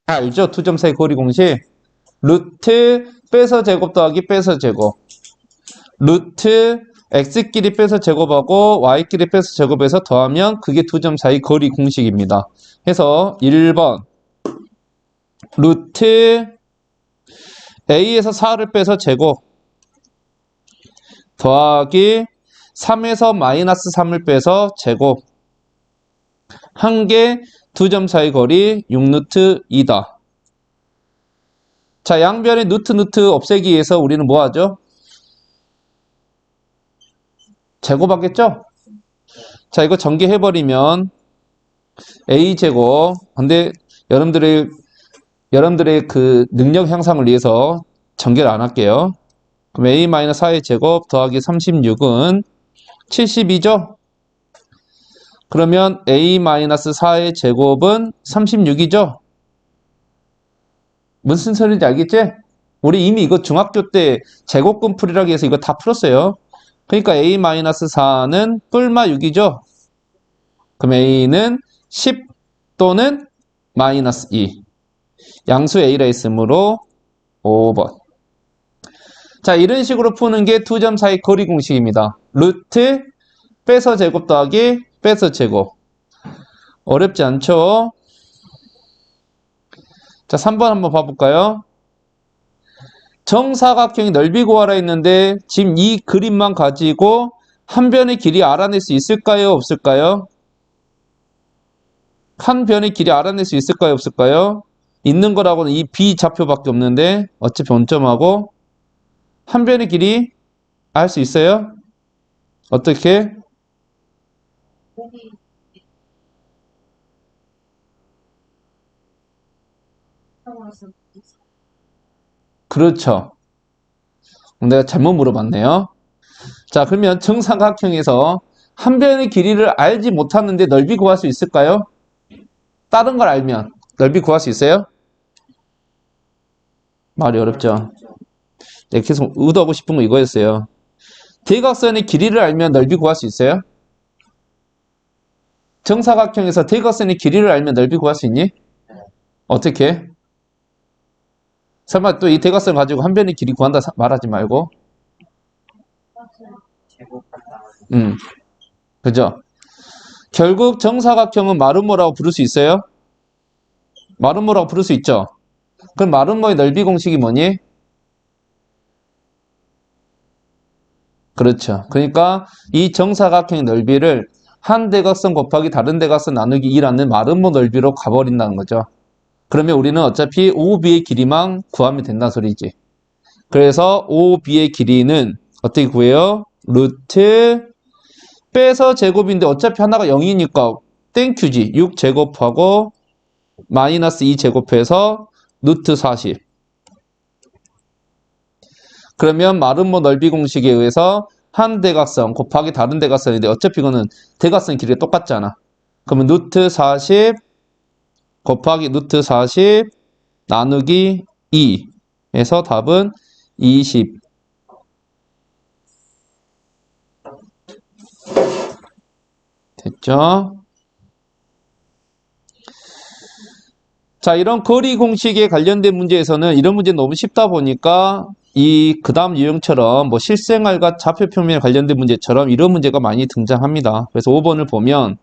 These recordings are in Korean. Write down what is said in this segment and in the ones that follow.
알죠? 두 점 사이 거리 공식. 루트 빼서 제곱 더하기 빼서 제곱. 루트 x끼리 빼서 제곱하고 y끼리 빼서 제곱해서 더하면 그게 두 점 사이 거리 공식입니다. 해서 1번 루트 a에서 4를 빼서 제곱 더하기 3에서 마이너스 3을 빼서 제곱 한 개 두 점 사이 거리 6루트 2다. 자, 양변의 루트 없애기 위해서 우리는 뭐 하죠? 제곱하겠죠? 자, 이거 전개해버리면 a제곱. 근데 여러분들의 그 능력 향상을 위해서 전개를 안 할게요. 그럼 a-4의 제곱 더하기 36은 72죠? 그러면 a-4의 제곱은 36이죠? 무슨 소리인지 알겠지? 우리 이미 이거 중학교 때 제곱근 풀이라고 해서 이거 다 풀었어요. 그러니까 a-4는 뿔마 6이죠? 그럼 a는 10 또는 마이너스 2. 양수 a라 했으므로 5번. 자, 이런 식으로 푸는 게 두 점 사이 거리 공식입니다. 루트 빼서 제곱 더하기 빼서 제곱. 어렵지 않죠? 자, 3번 한번 봐볼까요? 정사각형의 넓이 구하라 했는데 지금 이 그림만 가지고 한 변의 길이 알아낼 수 있을까요? 없을까요? 한 변의 길이 알아낼 수 있을까요? 없을까요? 있는 거라고는 이 B좌표밖에 없는데 어차피 원점하고 한 변의 길이 알 수 있어요? 어떻게? 그렇죠. 내가 잘못 물어봤네요. 자, 그러면 정사각형에서 한 변의 길이를 알지 못하는데 넓이 구할 수 있을까요? 다른 걸 알면 넓이 구할 수 있어요? 말이 어렵죠. 네, 계속 의도하고 싶은 거 이거였어요. 대각선의 길이를 알면 넓이 구할 수 있어요? 정사각형에서 대각선의 길이를 알면 넓이 구할 수 있니? 어떻게? 설마 또 이 대각선 가지고 한 변의 길이 구한다 말하지 말고. 그죠? 결국 정사각형은 마름모라고 부를 수 있어요? 마름모라고 부를 수 있죠? 그럼 마름모의 넓이 공식이 뭐니? 그렇죠. 그러니까 이 정사각형의 넓이를 한 대각선 곱하기 다른 대각선 나누기 2라는 마름모 넓이로 가버린다는 거죠. 그러면 우리는 어차피 OB의 길이만 구하면 된다는 소리지. 그래서 OB의 길이는 어떻게 구해요? 루트 빼서 제곱인데 어차피 하나가 0이니까 땡큐지. 6제곱하고 마이너스 2제곱해서 루트 40. 그러면 마름모 넓이 공식에 의해서 한 대각선 곱하기 다른 대각선인데 어차피 이거는 대각선 길이가 똑같잖아. 그러면 루트 40 곱하기 루트 40 나누기 2 해서 답은 20. 됐죠? 자, 이런 거리 공식에 관련된 문제에서는 이런 문제 너무 쉽다 보니까 그 다음 유형처럼 뭐 실생활과 좌표 표면에 관련된 문제처럼 이런 문제가 많이 등장합니다. 그래서 5번을 보면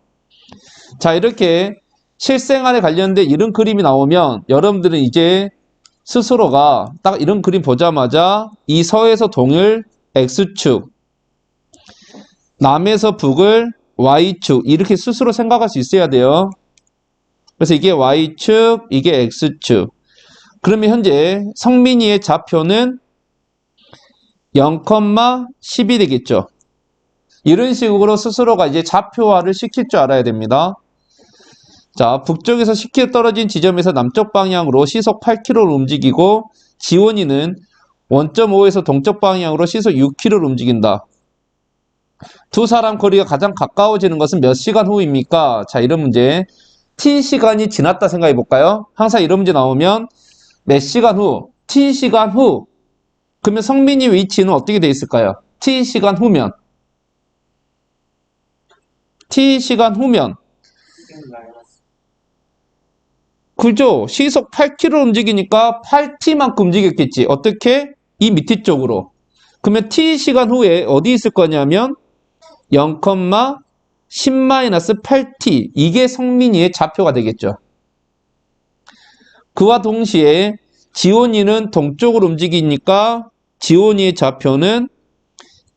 자, 이렇게 실생활에 관련된 이런 그림이 나오면 여러분들은 이제 스스로가 딱 이런 그림 보자마자 이 서에서 동을 X축, 남에서 북을 Y축 이렇게 스스로 생각할 수 있어야 돼요. 그래서 이게 Y축, 이게 X축. 그러면 현재 성민이의 좌표는 0,10이 되겠죠. 이런 식으로 스스로가 이제 좌표화를 시킬 줄 알아야 됩니다. 자, 북쪽에서 10km 떨어진 지점에서 남쪽 방향으로 시속 8km를 움직이고 지원이는 원점 O에서 동쪽 방향으로 시속 6km를 움직인다. 두 사람 거리가 가장 가까워지는 것은 몇 시간 후입니까? 자, 이런 문제. T시간이 지났다 생각해 볼까요? 항상 이런 문제 나오면 몇 시간 후, T시간 후. 그러면 성민이 위치는 어떻게 돼 있을까요? T시간 후면. T시간 후면. 그죠? 시속 8km 움직이니까 8t만큼 움직였겠지. 어떻게? 이 밑에 쪽으로. 그러면 t시간 후에 어디 있을 거냐면 0,10-8t. 이게 성민이의 좌표가 되겠죠. 그와 동시에 지온이는 동쪽으로 움직이니까 지온이의 좌표는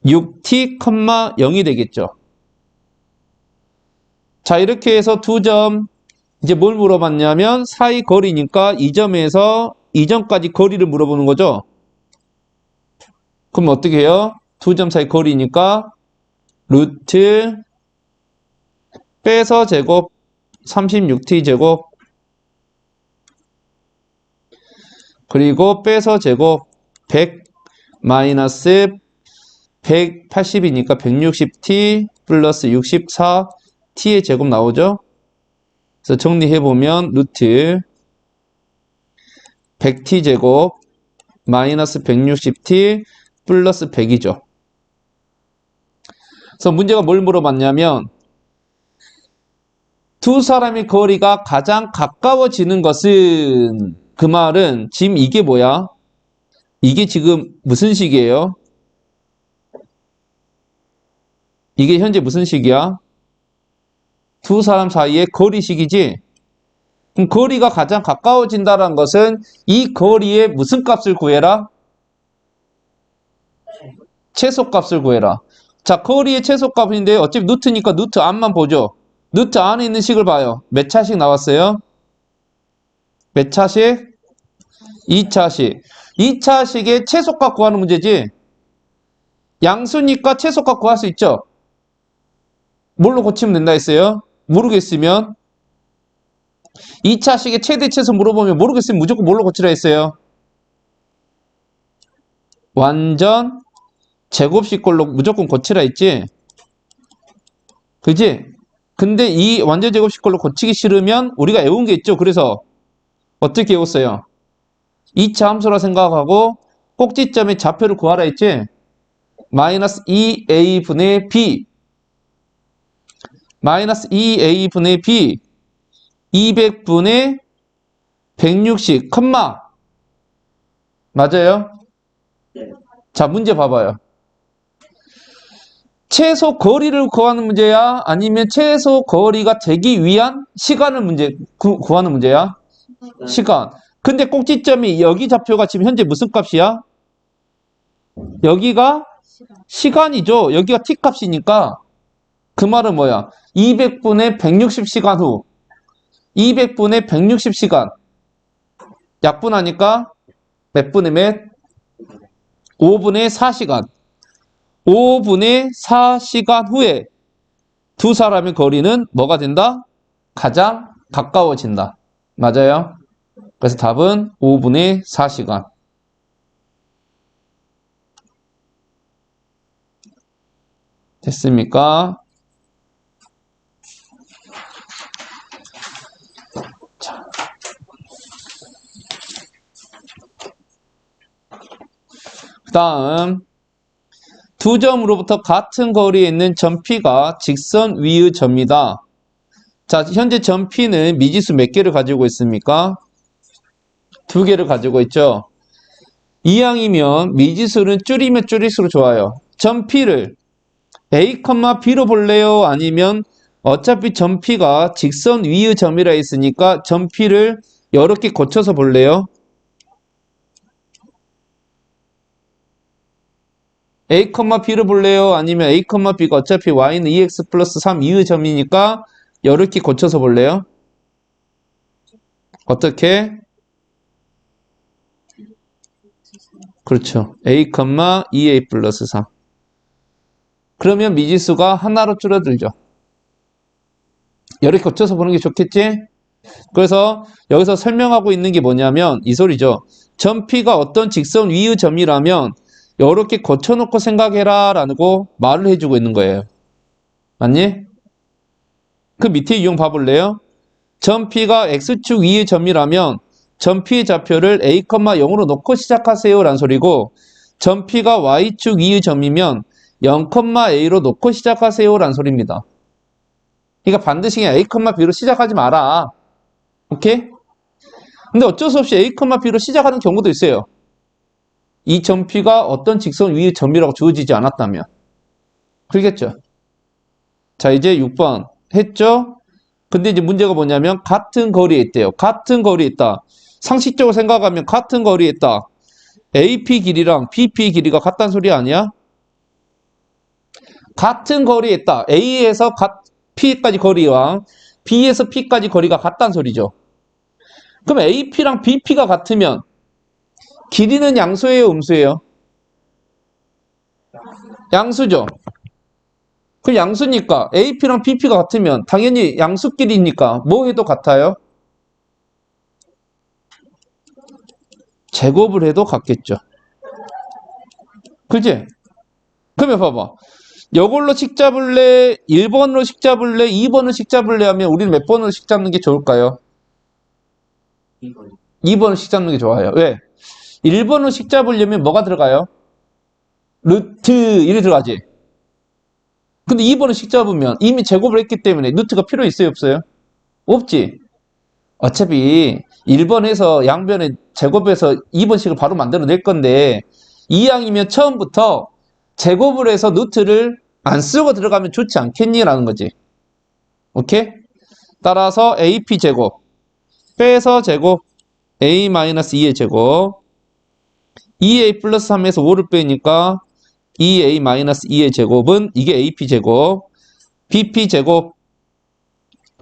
6t,0이 되겠죠. 자, 이렇게 해서 두 점, 이제 뭘 물어봤냐면 사이 거리니까 이 점에서 이 점까지 거리를 물어보는 거죠. 그럼 어떻게 해요? 두 점 사이 거리니까 루트 빼서 제곱 36t 제곱 그리고 빼서 제곱 100 마이너스 180이니까 160t 플러스 64t의 제곱 나오죠? 그래서 정리해보면 루트 100t 제곱 마이너스 160t 플러스 100이죠. 그래서 문제가 뭘 물어봤냐면 두 사람의 거리가 가장 가까워지는 것은 그 말은 지금 이게 뭐야? 이게 지금 무슨 식이에요? 이게 현재 무슨 식이야? 두 사람 사이의 거리식이지? 그럼 거리가 가장 가까워진다는 것은 이 거리의 무슨 값을 구해라? 최소값을 구해라. 자, 거리의 최소값인데 어차피 루트니까 루트 안만 보죠. 루트 안에 있는 식을 봐요. 몇 차씩 나왔어요? 몇 차씩? 2차씩. 2차식의 최소값 구하는 문제지. 양수니까 최소값 구할 수 있죠. 뭘로 고치면 된다 했어요? 모르겠으면 2차식의 최대 최소 물어보면 모르겠으면 무조건 뭘로 고치라 했어요? 완전 제곱식 걸로 무조건 고치라 했지? 그지? 근데 이 완전 제곱식 걸로 고치기 싫으면 우리가 외운 게 있죠. 그래서 어떻게 외웠어요? 2차 함수라 생각하고 꼭지점의 좌표를 구하라 했지? 마이너스 2a분의 b 마이너스 2a분의 b 200분의 160 컴마 맞아요? 자, 문제 봐봐요. 최소 거리를 구하는 문제야? 아니면 최소 거리가 되기 위한 시간을 구하는 문제야? 시간. 근데 꼭지점이 여기 좌표가 지금 현재 무슨 값이야? 여기가 시간이죠. 여기가 t 값이니까 그 말은 뭐야? 200분의 160시간 후 200분의 160시간 약분하니까 몇 분의 몇? 5분의 4시간 5분의 4시간 후에 두 사람의 거리는 뭐가 된다? 가장 가까워진다. 맞아요? 그래서 답은 5분의 4시간. 됐습니까? 자. 그 다음 두 점으로부터 같은 거리에 있는 점 P가 직선 위의 점이다. 자, 현재 점 P는 미지수 몇 개를 가지고 있습니까? 2개를 가지고 있죠. 이항이면 미지수는 줄이면 줄일수록 좋아요. 점 P를 A, B로 볼래요? 아니면 어차피 점 P가 직선 위의 점이라 했으니까 점 P를 여러 개 고쳐서 볼래요? A, B를 볼래요? 아니면 A, B가 어차피 Y는 2x 플러스 3 이의 점이니까 여러 개 고쳐서 볼래요? 어떻게? 그렇죠. A, 2a 플러스 3. 그러면 미지수가 하나로 줄어들죠. 여러 개 고쳐서 보는 게 좋겠지? 그래서 여기서 설명하고 있는 게 뭐냐면 이 소리죠. 점 P가 어떤 직선 위의 점이라면 여러 개 고쳐놓고 생각해라 라고 말을 해주고 있는 거예요. 맞니? 그 밑에 이용 봐볼래요? 점 P가 X축 위의 점이라면 점 P의 좌표를 A, 0으로 놓고 시작하세요 라는 소리고 점 P가 Y축 위의 점이면 0,A로 놓고 시작하세요 라는 소리입니다. 그러니까 반드시 A, B로 시작하지 마라. 오케이? 근데 어쩔 수 없이 A, B로 시작하는 경우도 있어요. 이 점 P가 어떤 직선 위의 점이라고 주어지지 않았다면. 그렇겠죠? 자, 이제 6번 했죠? 근데 이제 문제가 뭐냐면 같은 거리에 있대요. 같은 거리에 있다. 상식적으로 생각하면 같은 거리에 있다. AP 길이랑 BP 길이가 같다는 소리 아니야? 같은 거리에 있다. A에서 P까지 거리와 B에서 P까지 거리가 같다는 소리죠. 그럼 AP랑 BP가 같으면 길이는 양수예요, 음수예요? 양수죠. 그 양수니까 AP랑 BP가 같으면 당연히 양수끼리니까 뭐 해도 같아요? 제곱을 해도 같겠죠. 그지? 그러면 봐봐. 이걸로 식 잡을래? 1번으로 식 잡을래? 2번으로 식 잡을래? 하면 우리는 몇 번으로 식 잡는 게 좋을까요? 2번으로 식 잡는 게 좋아요. 왜? 1번으로 식 잡으려면 뭐가 들어가요? 루트 1이 들어가지. 근데 2번으로 식 잡으면 이미 제곱을 했기 때문에 루트가 필요 있어요, 없어요? 없지. 어차피 1번에서 양변에 제곱해서 2번식을 바로 만들어낼 건데 이항이면 처음부터 제곱을 해서 루트를 안 쓰고 들어가면 좋지 않겠니? 라는 거지. 오케이? 따라서 AP 제곱 빼서 제곱 A-2의 제곱 2A 플러스 3에서 5를 빼니까 2A-2의 제곱은 이게 AP 제곱 BP 제곱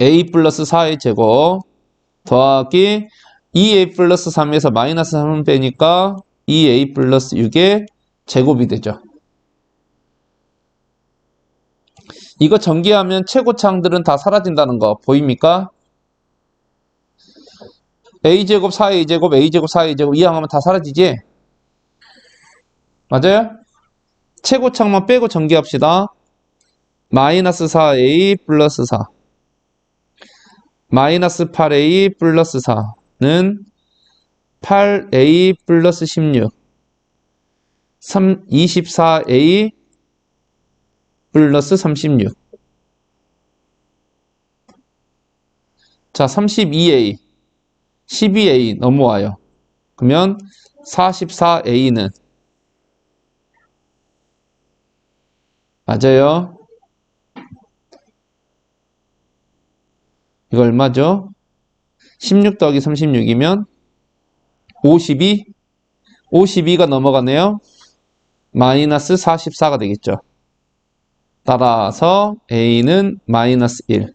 A 플러스 4의 제곱 더하기 2A 플러스 3에서 마이너스 3을 빼니까 2A 플러스 6의 제곱이 되죠. 이거 전개하면 최고차항들은 다 사라진다는 거 보입니까? A제곱 4A제곱 A제곱 4A제곱 이항하면 다 사라지지? 맞아요? 최고차항만 빼고 전개합시다. 마이너스 4A 플러스 4 마이너스 8A 플러스 4는 8A 플러스 16 24A 플러스 36 자 32A 12A 넘어와요. 그러면 44A는 맞아요. 이거 얼마죠? 16 더하기 36이면 52 52가 넘어가네요. 마이너스 44가 되겠죠. 따라서 A는 마이너스 1.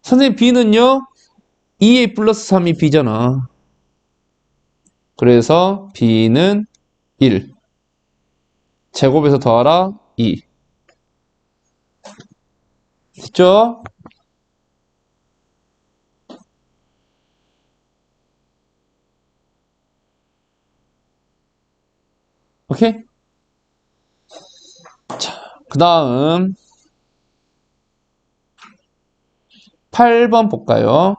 선생님 B는요? 2A 플러스 3이 B잖아. 그래서 B는 1. 제곱해서 더하라 2. 됐죠? 오케이? 자, 그 다음 8번 볼까요?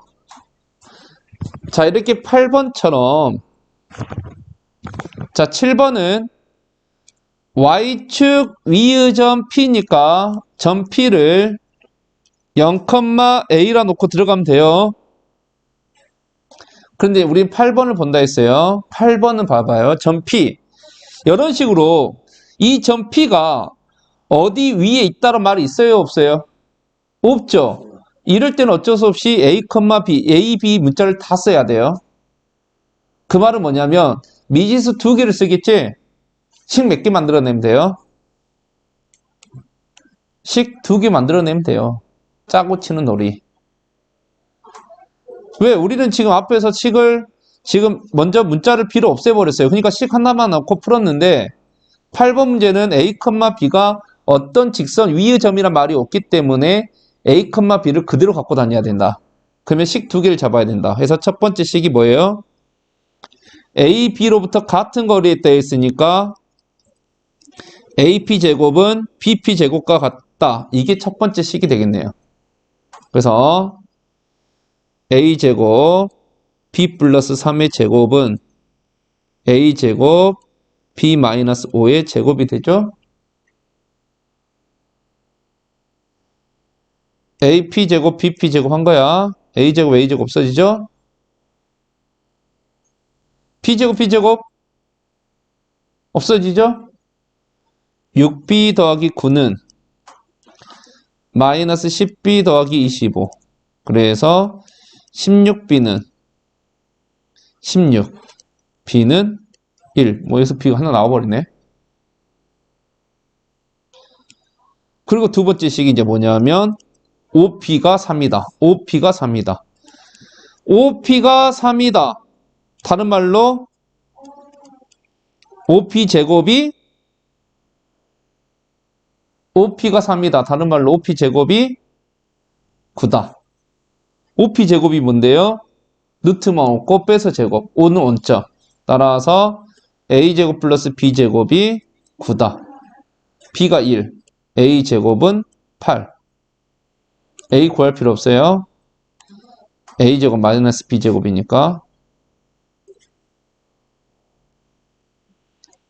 자, 이렇게 8번처럼 자, 7번은 Y축 위의 점 P니까 점 P를 0,A라 놓고 들어가면 돼요. 그런데 우린 8번을 본다 했어요. 8번은 봐봐요. 점 P. 이런 식으로 이 점 P가 어디 위에 있다는 말이 있어요? 없어요? 없죠. 이럴 때는 어쩔 수 없이 A, B, A, B 문자를 다 써야 돼요. 그 말은 뭐냐면 미지수 2개를 쓰겠지? 식 몇 개 만들어내면 돼요? 식 2개 만들어내면 돼요. 짜고 치는 놀이. 왜? 우리는 지금 앞에서 식을 지금 먼저 문자를 B로 없애버렸어요. 그러니까 식 하나만 넣고 풀었는데 8번 문제는 A, B가 어떤 직선 위의 점이란 말이 없기 때문에 A, B를 그대로 갖고 다녀야 된다. 그러면 식 2개를 잡아야 된다. 그래서 첫 번째 식이 뭐예요? A, B로부터 같은 거리에 있다 했으니까 AP 제곱은 BP 제곱과 같다. 이게 첫 번째 식이 되겠네요. 그래서 A 제곱 B 플러스 3의 제곱은 A 제곱 B 마이너스 5의 제곱이 되죠. AP 제곱 BP 제곱 한 거야. a제곱 a제곱 없어지죠? b제곱 b제곱 없어지죠? 6b 더하기 9는 마이너스 10b 더하기 25. 그래서 16b는 16, b는 1. 뭐 여기서 b가 하나 나와버리네. 그리고 두 번째 식이 이제 뭐냐면 5p가 3이다. 5p가 3이다. 5p가 3이다. 다른 말로 5p 제곱이 5p가 3이다. 다른 말로 5p 제곱이 9다. 5p 제곱이 뭔데요? 루트만 없고 빼서 제곱. 5는 원점. 따라서 a제곱 플러스 b제곱이 9다. b가 1. a제곱은 8. a 구할 필요 없어요. a제곱 마이너스 b제곱이니까.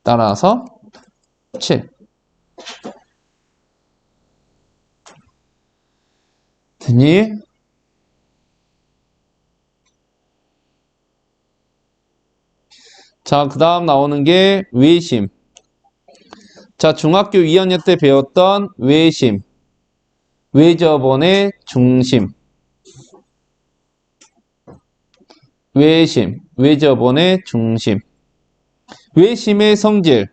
따라서 7. 됐니? 자, 그 다음 나오는 게 외심. 자, 중학교 2학년 때 배웠던 외심. 외접원의 중심. 외심. 외접원의 중심. 외심의 성질.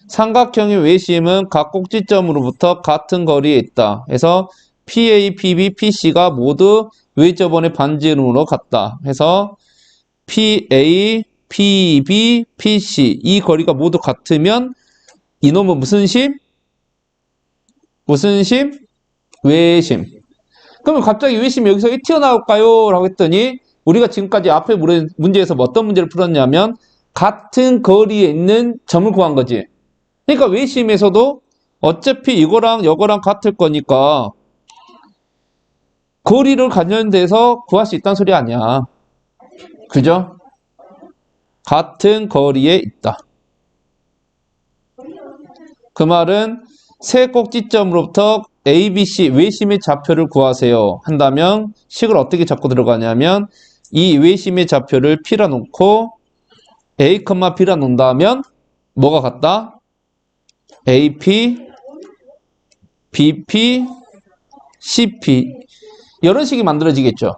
삼각형의 외심은 각 꼭지점으로부터 같은 거리에 있다. 해서 PA, PB, PC가 모두 외접원의 반지름으로 같다. 해서 PA, PB, PC 이 거리가 모두 같으면 이놈은 무슨 심? 무슨 심? 외심. 그러면 갑자기 외심이 여기서 왜 튀어나올까요? 라고 했더니 우리가 지금까지 앞에 문제에서 어떤 문제를 풀었냐면 같은 거리에 있는 점을 구한 거지. 그러니까 외심에서도 어차피 이거랑 이거랑 같을 거니까 거리를 관련돼서 구할 수 있다는 소리 아니야. 그죠? 같은 거리에 있다. 그 말은 세 꼭지점으로부터 A, B, C 외심의 좌표를 구하세요 한다면 식을 어떻게 적고 들어가냐면 이 외심의 좌표를 P라 놓고 A, B라 놓는다면 뭐가 같다? AP, BP, CP 이런 식이 만들어지겠죠.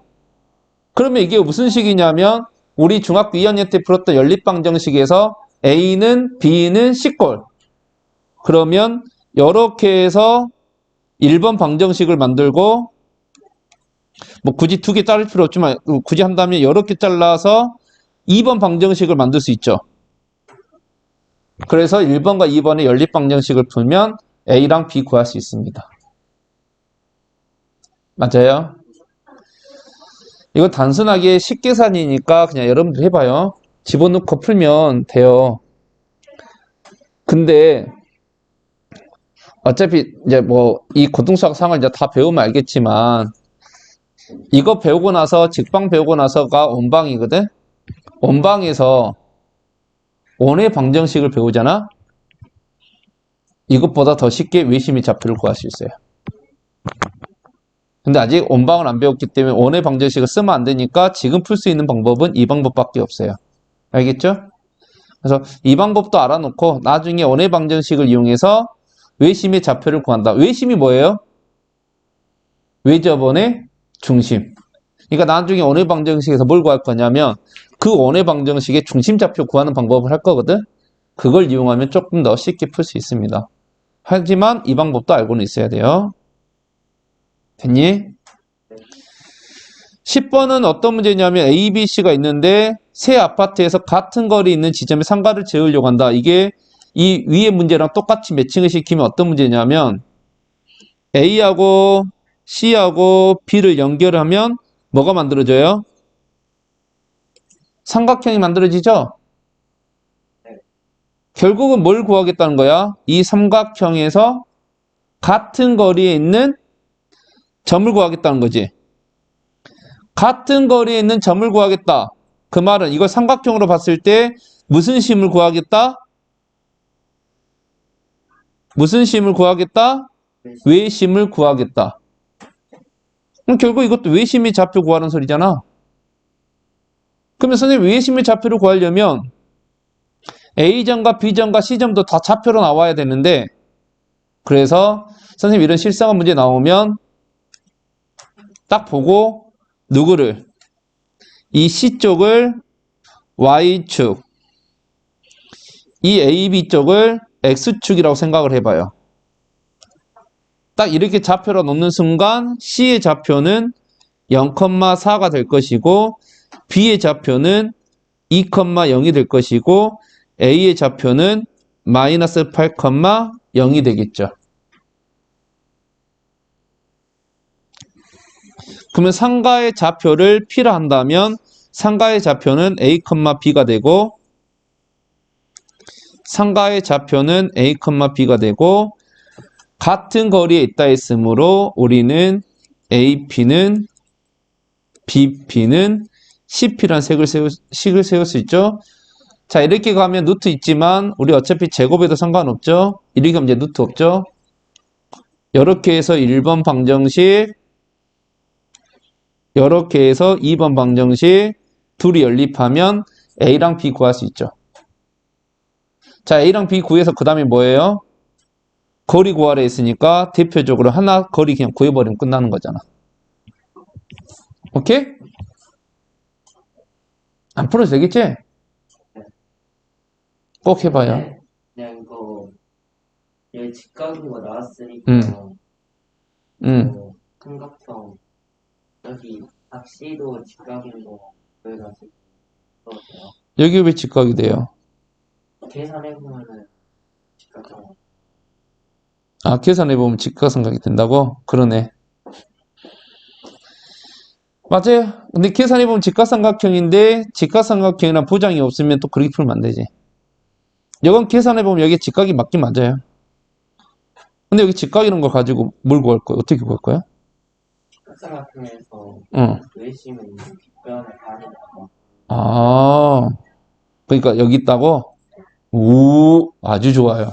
그러면 이게 무슨 식이냐면 우리 중학교 2학년 때 풀었던 연립방정식에서 A는 B는 C꼴. 그러면 이렇게 해서 1번 방정식을 만들고 뭐 굳이 두 개 자를 필요 없지만 굳이 한다면 이렇게 잘라서 2번 방정식을 만들 수 있죠. 그래서 1번과 2번의 연립방정식을 풀면 A랑 B 구할 수 있습니다. 맞아요? 이거 단순하게 식계산이니까 그냥 여러분들 해봐요. 집어넣고 풀면 돼요. 근데 어차피 이제 뭐 이 고등수학 상을 이제 다 배우면 알겠지만 이거 배우고 나서 직방 배우고 나서가 원방이거든. 원방에서 원의 방정식을 배우잖아. 이것보다 더 쉽게 외심의 좌표를 구할 수 있어요. 근데 아직 원방을 안 배웠기 때문에 원의 방정식을 쓰면 안 되니까 지금 풀 수 있는 방법은 이 방법밖에 없어요. 알겠죠? 그래서 이 방법도 알아놓고 나중에 원의 방정식을 이용해서 외심의 좌표를 구한다. 외심이 뭐예요? 외접원의 중심. 그러니까 나중에 원의 방정식에서 뭘 구할 거냐면 그 원의 방정식의 중심 좌표 구하는 방법을 할 거거든. 그걸 이용하면 조금 더 쉽게 풀 수 있습니다. 하지만 이 방법도 알고는 있어야 돼요. 됐니? 10번은 어떤 문제냐면 A, B, C가 있는데 세 아파트에서 같은 거리에 있는 지점에 상가를 지으려고 한다. 이게 이 위의 문제랑 똑같이 매칭을 시키면 어떤 문제냐면 A하고 C하고 B를 연결하면 뭐가 만들어져요? 삼각형이 만들어지죠? 결국은 뭘 구하겠다는 거야? 이 삼각형에서 같은 거리에 있는 점을 구하겠다는 거지. 같은 거리에 있는 점을 구하겠다. 그 말은 이걸 삼각형으로 봤을 때 무슨 심을 구하겠다? 무슨 심을 구하겠다? 외심을 구하겠다. 그럼 결국 이것도 외심의 좌표 구하는 소리잖아. 그러면 선생님 외심의 좌표를 구하려면 A점과 B점과 C점도 다 좌표로 나와야 되는데, 그래서 선생님 이런 실생활 문제 나오면 딱 보고 누구를, 이 C쪽을 Y축, 이 AB 쪽을 X축이라고 생각을 해봐요. 딱 이렇게 좌표로 놓는 순간 C의 좌표는 0,4가 될 것이고 B의 좌표는 2,0이 될 것이고 A의 좌표는 마이너스 8,0이 되겠죠. 그러면 상가의 좌표를 P라 한다면 상가의 좌표는 A, B가 되고 상가의 좌표는 A, B가 되고 같은 거리에 있다 했으므로 우리는 AP는 BP는 CP라는 식을 세울 수 있죠. 자, 이렇게 가면 루트 있지만 우리 어차피 제곱에도 상관없죠. 이렇게 하면 이제 루트 없죠. 이렇게 해서 1번 방정식, 이렇게 해서 2번 방정식 둘이 연립하면 A랑 B 구할 수 있죠. 자, A랑 B 구해서 그 다음에 뭐예요? 거리 구하라 했으니까 대표적으로 하나 거리 그냥 구해버리면 끝나는 거잖아. 오케이? 안 풀어도 되겠지? 꼭 해봐요. 그냥 이거 얘 직각인 거 나왔으니까 삼각형 여기 앞시도 직각인 거 보여가지고 어때요? 여기 왜 직각이 돼요? 계산해보면은 직각형. 아, 계산해보면 직각삼각이 된다고? 그러네. 맞아요. 근데 계산해보면 직각삼각형인데 직각삼각형이나 부장이 없으면 또 그렇게 풀면 안 되지. 이건 계산해보면 여기 직각이 맞긴 맞아요. 근데 여기 직각 이런 거 가지고 뭘 구할 거야? 어떻게 구할 거야? 직각삼각형에서 외심은 빗변의 반이다. 아, 그러니까 여기 있다고? 오, 아주 좋아요.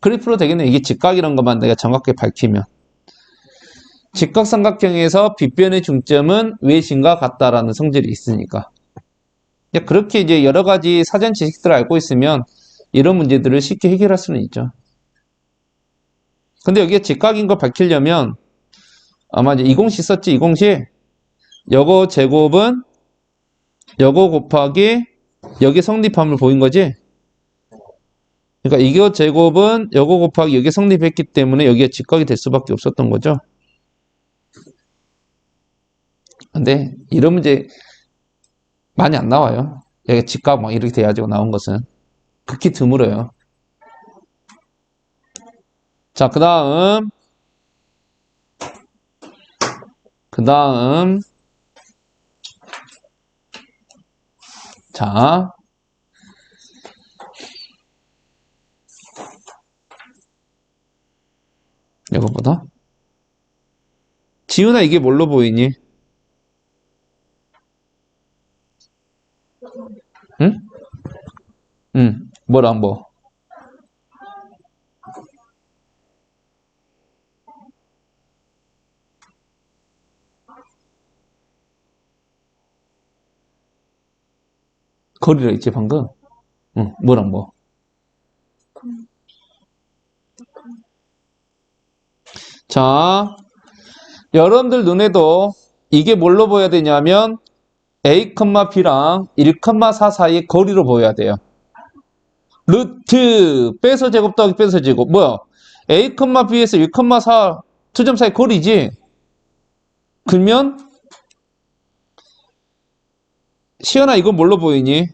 그래프로 되겠네. 이게 직각이란 것만 내가 정확하게 밝히면. 직각삼각형에서 빗변의 중점은 외심과 같다라는 성질이 있으니까. 그렇게 이제 여러 가지 사전 지식들을 알고 있으면 이런 문제들을 쉽게 해결할 수는 있죠. 근데 여기에 직각인 거 밝히려면 아마 이제 이 공식 썼지, 이 공식. 요거 제곱은 요거 곱하기 여기 성립함을 보인 거지? 그러니까 이거 제곱은 요거 곱하기 여기 성립했기 때문에 여기가 직각이 될 수밖에 없었던 거죠. 근데 이런 문제 많이 안 나와요. 여기 직각 막 이렇게 돼가지고 나온 것은 극히 드물어요. 자, 그 다음 자, 이거보다 지훈아 이게 뭘로 보이니? 응? 응, 뭐랑 뭐? 거리라 했지 방금? 응, 뭐랑 뭐? 자, 여러분들 눈에도 이게 뭘로 보여야 되냐면 A, B랑 1,4 사이의 거리로 보여야 돼요. 루트 빼서 제곱 더하기 빼서 제곱 뭐야? A, B에서 1,4 두 점 사이 거리지? 그러면 시연아 이거 뭘로 보이니?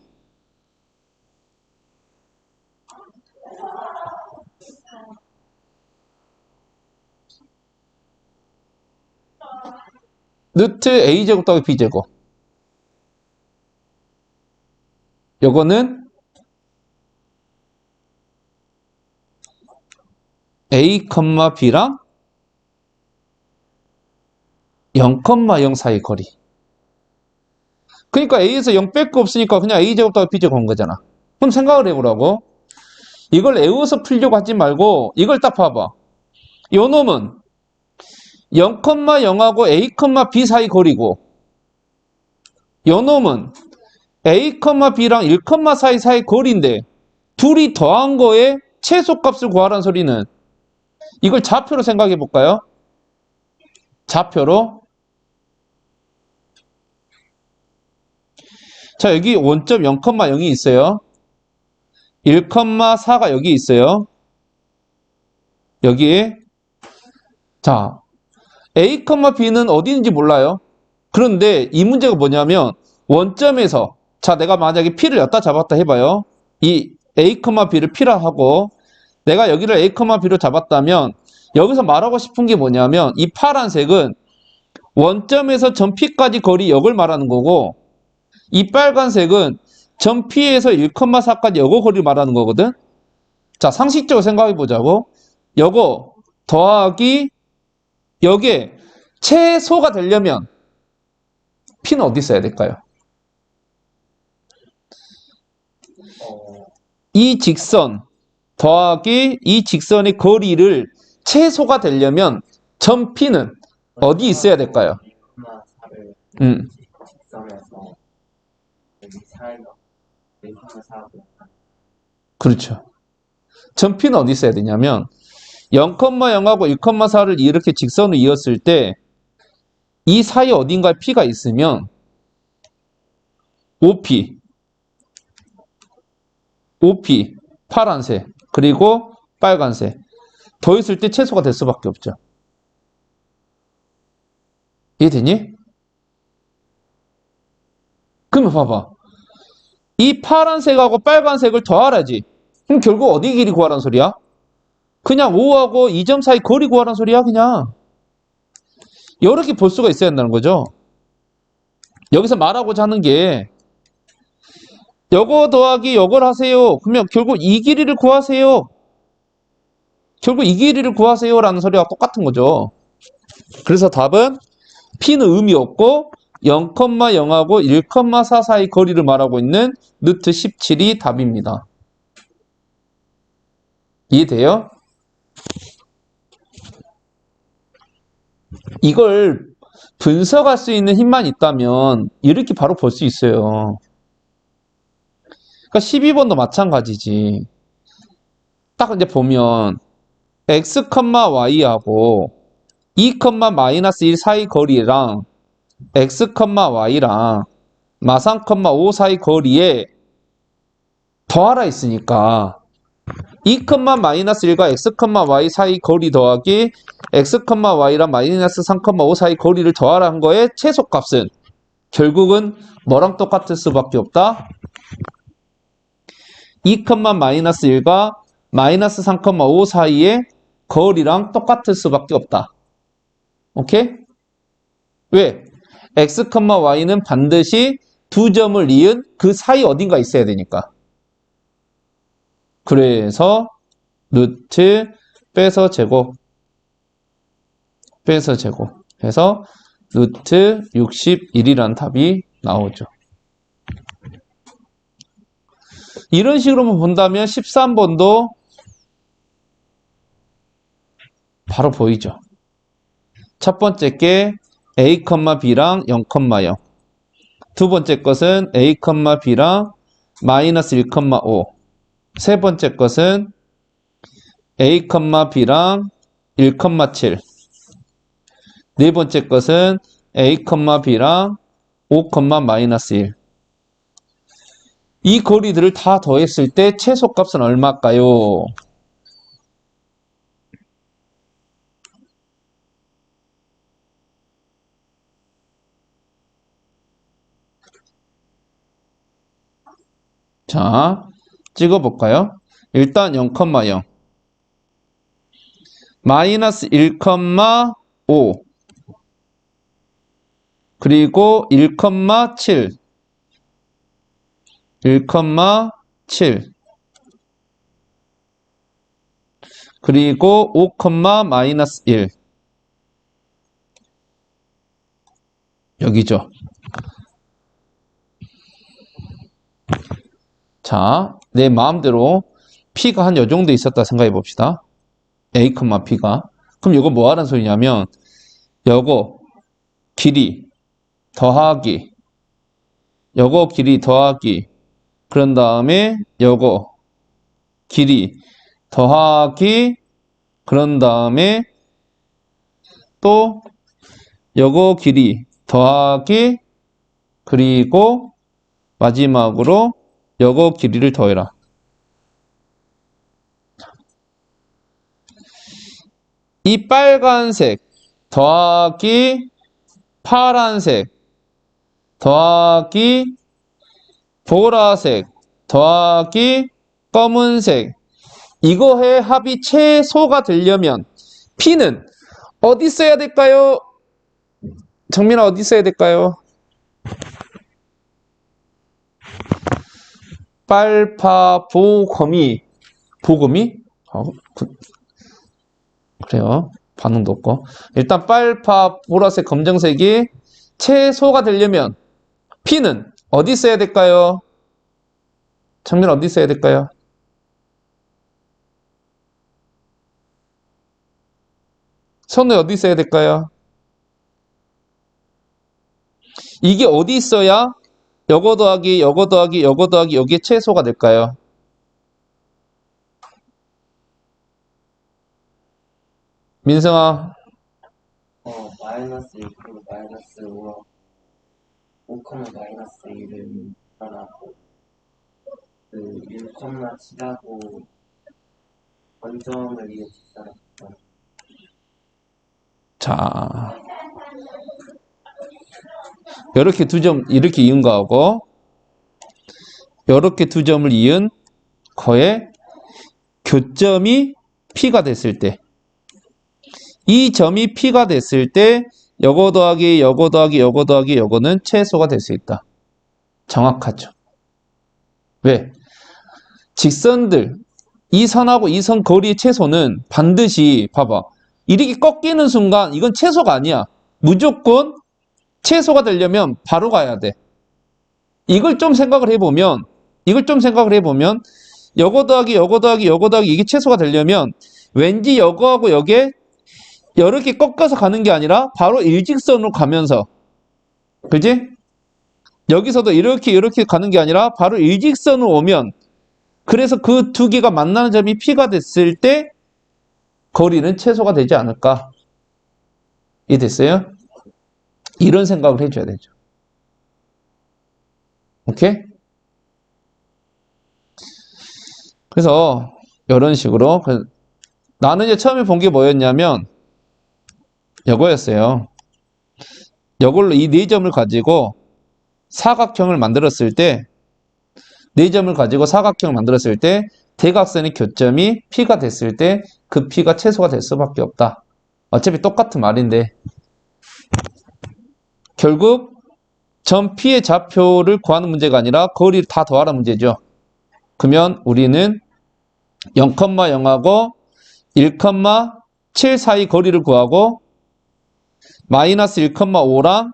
루트 A제곱 더하기 B제곱 요거는 A, B랑 0,0 사이 거리. 그러니까 A에서 0 뺄 거 없으니까 그냥 A제곱 더하기 B제곱 한 거잖아. 그럼 생각을 해보라고. 이걸 외워서 풀려고 하지 말고 이걸 딱 봐봐. 요 놈은 0,0하고 A, B 사이 거리고 요 놈은 A, B랑 1,4 사이 거리인데 둘이 더한 거에 최소값을 구하라는 소리는 이걸 좌표로 생각해 볼까요? 좌표로. 자, 여기 원점 0,0이 있어요. 1,4가 여기 있어요. 여기에. 자, A, B는 어디 있는지 몰라요. 그런데 이 문제가 뭐냐면 원점에서 자, 내가 만약에 P를 엿다 잡았다 해봐요. 이 A, B를 P라 하고 내가 여기를 A, B로 잡았다면 여기서 말하고 싶은 게 뭐냐면 이 파란색은 원점에서 점 P까지 거리 역을 말하는 거고 이 빨간색은 점 P에서 1,4까지 요거 거리를 말하는 거거든. 자, 상식적으로 생각해 보자고. 요거 더하기 여기에 최소가 되려면 P는 어디 있어야 될까요? 이 직선 더하기 이 직선의 거리를 최소가 되려면 점 P는 어디 있어야 될까요? 직선에서 여기 사이가 1,4고 그렇죠. 점 P는 어디 있어야 되냐면 0,0하고 1,4를 이렇게 직선으로 이었을 때 이 사이 어딘가에 P가 있으면 OP 파란색 그리고 빨간색 더했을 때 최소가 될 수밖에 없죠. 이해되니? 그러면 봐봐. 이 파란색하고 빨간색을 더하라지. 그럼 결국 어디 길이 구하라는 소리야? 그냥 5하고 2점 사이 거리 구하라는 소리야, 그냥. 이렇게 볼 수가 있어야 한다는 거죠. 여기서 말하고자 하는 게 요거 더하기 요걸 하세요. 그러면 결국 이 길이를 구하세요. 결국 이 길이를 구하세요라는 소리와 똑같은 거죠. 그래서 답은 P는 의미 없고 0,0하고 1,4 사이 거리를 말하고 있는 루트 17이 답입니다. 이해돼요? 이걸 분석할 수 있는 힘만 있다면 이렇게 바로 볼 수 있어요. 그러니까 12번도 마찬가지지. 딱 이제 보면 x, y하고 2,-1 사이 거리랑 x, y랑 마상, 5 사이 거리에 더하라 있으니까 2,-1과 x, y 사이 거리 더하기 x, y랑 마이너스 3,5 사이 거리를 더하라는 거의 최소값은 결국은 뭐랑 똑같을 수밖에 없다? 2,-1과 마이너스 3,5 사이의 거리랑 똑같을 수밖에 없다. 오케이? 왜? x, y는 반드시 두 점을 이은 그 사이 어딘가 있어야 되니까. 그래서 루트 빼서 제곱 해서 루트 61이라는 답이 나오죠. 이런 식으로 본다면 13번도 바로 보이죠. 첫 번째 게 A, B랑 0,0. 두 번째 것은 A, B랑 마이너스 1,5. 세 번째 것은 A, B랑 1,7. 네 번째 것은 A, B랑 5, 마이너스 1. 이 거리들을 다 더했을 때 최소값은 얼마일까요? 자, 찍어볼까요? 일단 0,0 마이너스 1,5 그리고 1,7 그리고 5, 마이너스 1 여기죠. 자, 내 마음대로 P가 한 요 정도 있었다 생각해 봅시다. A, P가 그럼 이거 뭐 하는 소리냐면 요거 길이 더하기 요거 길이 더하기 그런 다음에 요거 길이 더하기 그런 다음에 또 요거 길이 더하기 그리고 마지막으로 요거 길이를 더해라. 이 빨간색 더하기 파란색 더하기 보라색 더하기 검은색 이거의 합이 최소가 되려면 P는 어디 써야 될까요? 정민아 어디 써야 될까요? 빨파보검이 보검이? 그래요. 반응도 없고 일단 빨파 보라색 검정색이 최소가 되려면 P는 어디 써야 될까요? 정민 어디 써야 될까요? 선우 어디 써야 될까요? 이게 어디 있어야 요거 더하기 요거 더하기 요거 더하기 여기에 최소가 될까요? 민성아 마이너스 2, 마이너스 5, 5, 마이너스 1을 따라고 그 1, 7하고 원점을 위해 직사했다. 자 이렇게 두 점 이렇게 이은 거하고 이렇게 두 점을 이은 거의 교점이 P가 됐을 때 이 점이 P가 됐을 때 요거 더하기 요거 더하기 요거 더하기 요거는 최소가 될 수 있다. 정확하죠. 왜? 직선들 이 선하고 이 선 거리의 최소는 반드시 봐봐. 이렇게 꺾이는 순간 이건 최소가 아니야. 무조건 최소가 되려면 바로 가야 돼. 이걸 좀 생각을 해보면 요거 더하기 요거 더하기 요거 더하기 이게 최소가 되려면 왠지 요거하고 요게 이렇게 꺾어서 가는 게 아니라 바로 일직선으로 가면서 그지? 여기서도 이렇게 가는 게 아니라 바로 일직선으로 오면 그래서 그 두 개가 만나는 점이 P가 됐을 때 거리는 최소가 되지 않을까? 이해됐어요? 이런 생각을 해줘야 되죠. 오케이? 그래서 이런 식으로 나는 이제 처음에 본 게 뭐였냐면 이거였어요. 이걸로 이 네 점을 가지고 사각형을 만들었을 때 네 점을 가지고 사각형을 만들었을 때 대각선의 교점이 P가 됐을 때 그 P가 최소가 될 수밖에 없다. 어차피 똑같은 말인데 결국 점 P의 좌표를 구하는 문제가 아니라 거리를 다 더하라는 문제죠. 그러면 우리는 0,0하고 1,7 사이 거리를 구하고 마이너스 1,5랑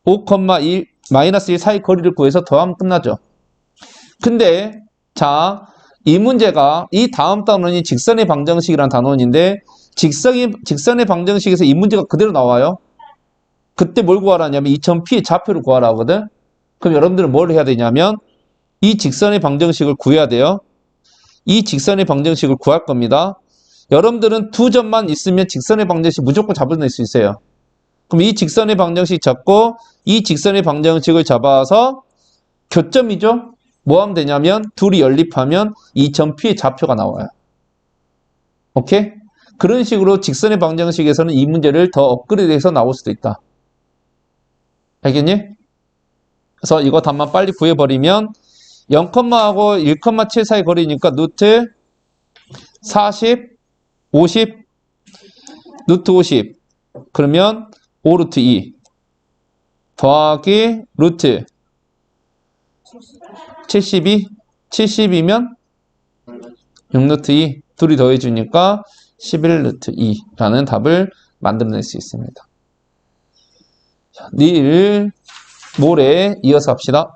5,1 마이너스 1 사이 거리를 구해서 더하면 끝나죠. 근데 자, 이 문제가 이 다음 단원이 직선의 방정식이라는 단원인데 직선의 방정식에서 이 문제가 그대로 나와요. 그때 뭘 구하라냐면 이 점 P의 좌표를 구하라 하거든. 그럼 여러분들은 뭘 해야 되냐면 이 직선의 방정식을 구해야 돼요. 이 직선의 방정식을 구할 겁니다. 여러분들은 두 점만 있으면 직선의 방정식 무조건 잡아낼 수 있어요. 그럼 이 직선의 방정식 잡고 이 직선의 방정식을 잡아서 교점이죠. 뭐 하면 되냐면 둘이 연립하면 이 점 P의 좌표가 나와요. 오케이? 그런 식으로 직선의 방정식에서는 이 문제를 더 업그레이드해서 나올 수도 있다. 알겠니? 그래서 이거 답만 빨리 구해버리면 0,하고 1,7 사이 거리니까 루트 40, 50, 루트 50 그러면 5루트 2 더하기 루트 72 70이면 6루트 2 둘이 더해주니까 11루트 2라는 답을 만들어낼 수 있습니다. 자, 내일 모레 이어서 합시다.